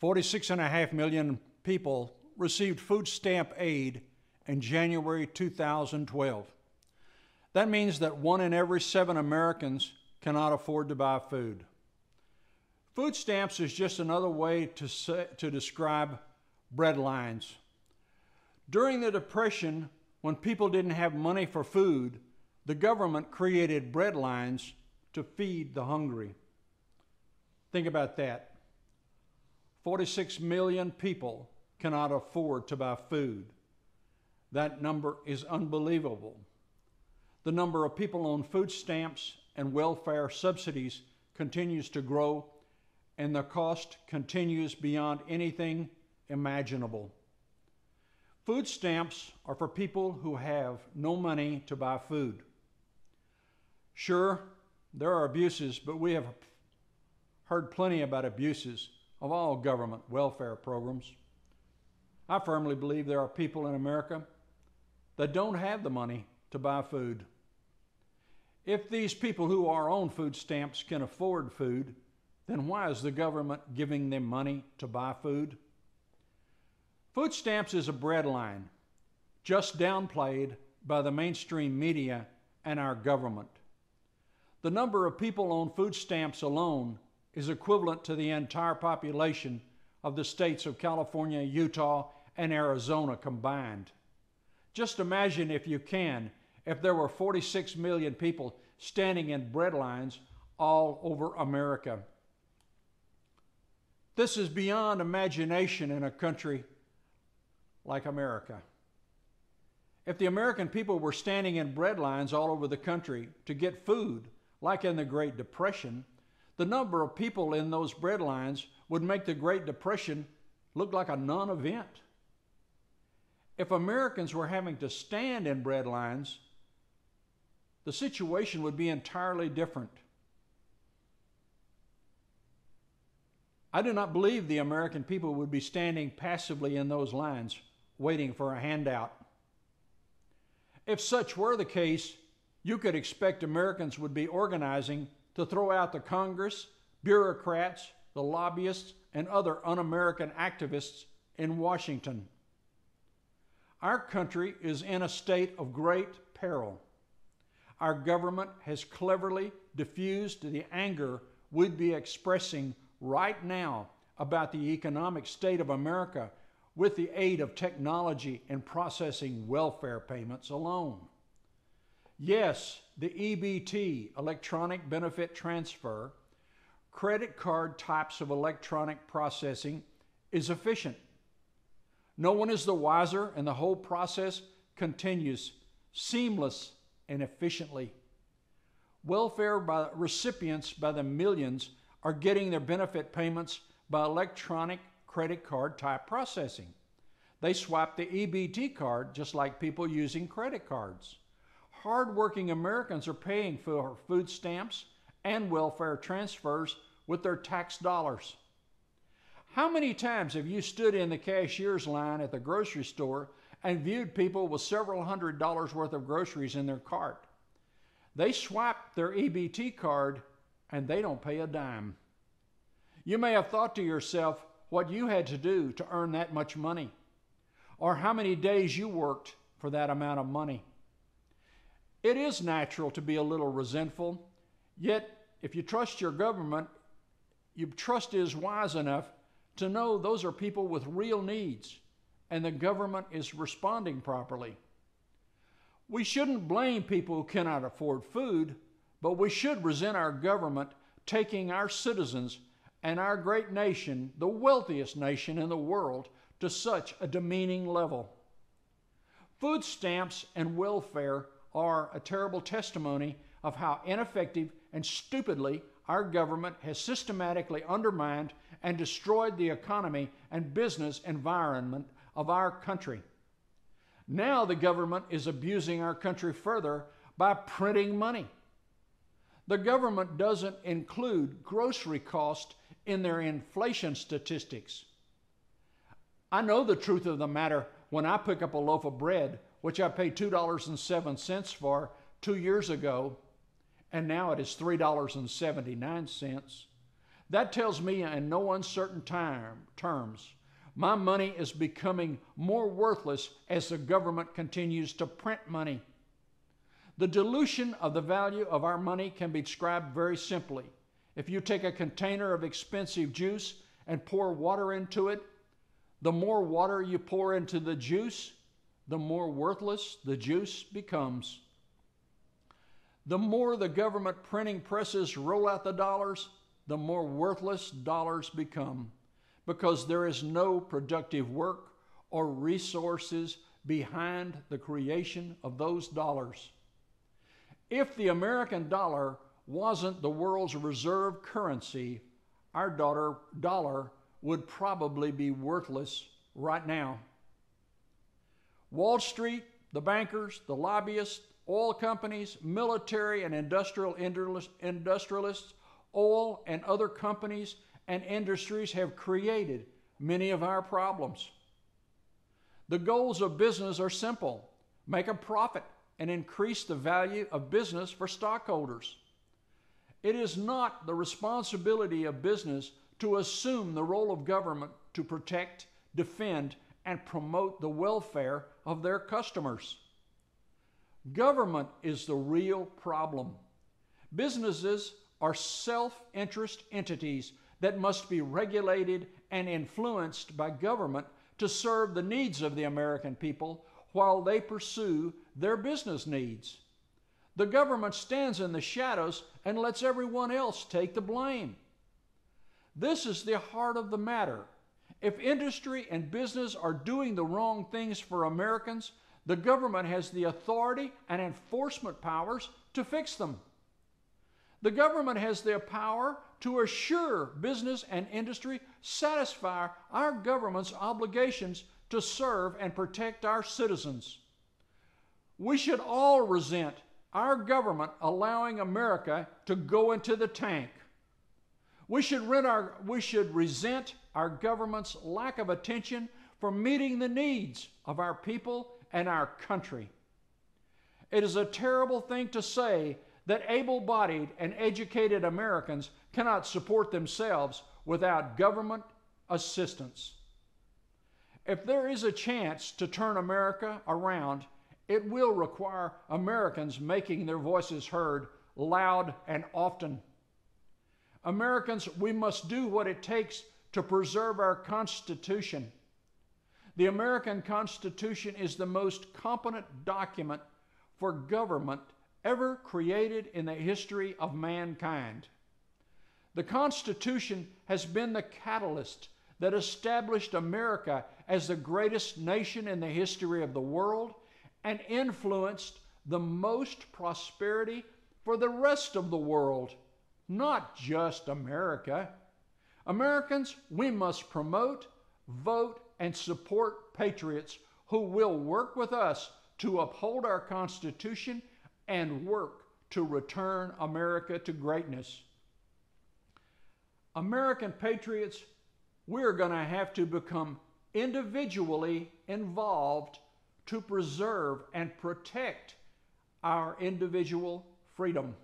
46.5 million people received food stamp aid in January 2012. That means that 1 in every 7 Americans cannot afford to buy food. Food stamps is just another way to describe breadlines. During the Depression, when people didn't have money for food, the government created breadlines to feed the hungry. Think about that. 46 million people cannot afford to buy food. That number is unbelievable. The number of people on food stamps and welfare subsidies continues to grow, and the cost continues beyond anything imaginable. Food stamps are for people who have no money to buy food. Sure, there are abuses, but we have heard plenty about abuses of all government welfare programs. I firmly believe there are people in America that don't have the money to buy food. If these people who are on food stamps can afford food, then why is the government giving them money to buy food? Food stamps is a breadline, just downplayed by the mainstream media and our government. The number of people on food stamps alone is equivalent to the entire population of the states of California, Utah, and Arizona combined. Just imagine, if you can, if there were 46 million people standing in breadlines all over America. This is beyond imagination in a country like America. If the American people were standing in breadlines all over the country to get food, like in the Great Depression, the number of people in those breadlines would make the Great Depression look like a non-event. If Americans were having to stand in breadlines, the situation would be entirely different. I do not believe the American people would be standing passively in those lines, waiting for a handout. If such were the case, you could expect Americans would be organizing to throw out the Congress, bureaucrats, the lobbyists, and other un-American activists in Washington. Our country is in a state of great peril. Our government has cleverly diffused the anger we'd be expressing right now about the economic state of America with the aid of technology in processing welfare payments alone. Yes, the EBT, electronic benefit transfer, credit card types of electronic processing is efficient. No one is the wiser, and the whole process continues seamless and efficiently. Welfare recipients by the millions are getting their benefit payments by electronic credit card type processing. They swipe the EBT card just like people using credit cards. Hardworking Americans are paying for food stamps and welfare transfers with their tax dollars. How many times have you stood in the cashier's line at the grocery store and viewed people with several $100s worth of groceries in their cart? They swipe their EBT card and they don't pay a dime. You may have thought to yourself what you had to do to earn that much money, or how many days you worked for that amount of money. It is natural to be a little resentful, yet if you trust your government, your trust is wise enough to know those are people with real needs, and the government is responding properly. We shouldn't blame people who cannot afford food, but we should resent our government taking our citizens and our great nation, the wealthiest nation in the world, to such a demeaning level. Food stamps and welfare are a terrible testimony of how ineffective and stupidly our government has systematically undermined and destroyed the economy and business environment of our country. Now the government is abusing our country further by printing money. The government doesn't include grocery costs in their inflation statistics. I know the truth of the matter when I pick up a loaf of bread, which I paid $2.07 for 2 years ago, and now it is $3.79. That tells me in no uncertain terms, my money is becoming more worthless as the government continues to print money. The dilution of the value of our money can be described very simply. If you take a container of expensive juice and pour water into it, the more water you pour into the juice, the more worthless the juice becomes. The more the government printing presses roll out the dollars, the more worthless dollars become, because there is no productive work or resources behind the creation of those dollars. If the American dollar wasn't the world's reserve currency, our dollar would probably be worthless right now. Wall Street, the bankers, the lobbyists, oil companies, military and industrialists, oil and other companies and industries have created many of our problems. The goals of business are simple: make a profit and increase the value of business for stockholders. It is not the responsibility of business to assume the role of government to protect, defend, and promote the welfare of their customers. Government is the real problem. Businesses are self-interest entities that must be regulated and influenced by government to serve the needs of the American people while they pursue their business needs. The government stands in the shadows and lets everyone else take the blame. This is the heart of the matter. If industry and business are doing the wrong things for Americans, the government has the authority and enforcement powers to fix them. The government has the power to assure business and industry satisfy our government's obligations to serve and protect our citizens. We should all resent our government allowing America to go into the tank. We should resent our government's lack of attention for meeting the needs of our people and our country. It is a terrible thing to say that able-bodied and educated Americans cannot support themselves without government assistance. If there is a chance to turn America around, it will require Americans making their voices heard loud and often. Americans, we must do what it takes to preserve our Constitution. The American Constitution is the most competent document for government ever created in the history of mankind. The Constitution has been the catalyst that established America as the greatest nation in the history of the world and influenced the most prosperity for the rest of the world, not just America. Americans, we must promote, vote, and support patriots who will work with us to uphold our Constitution and work to return America to greatness. American patriots, we're going to have to become individually involved to preserve and protect our individual freedom.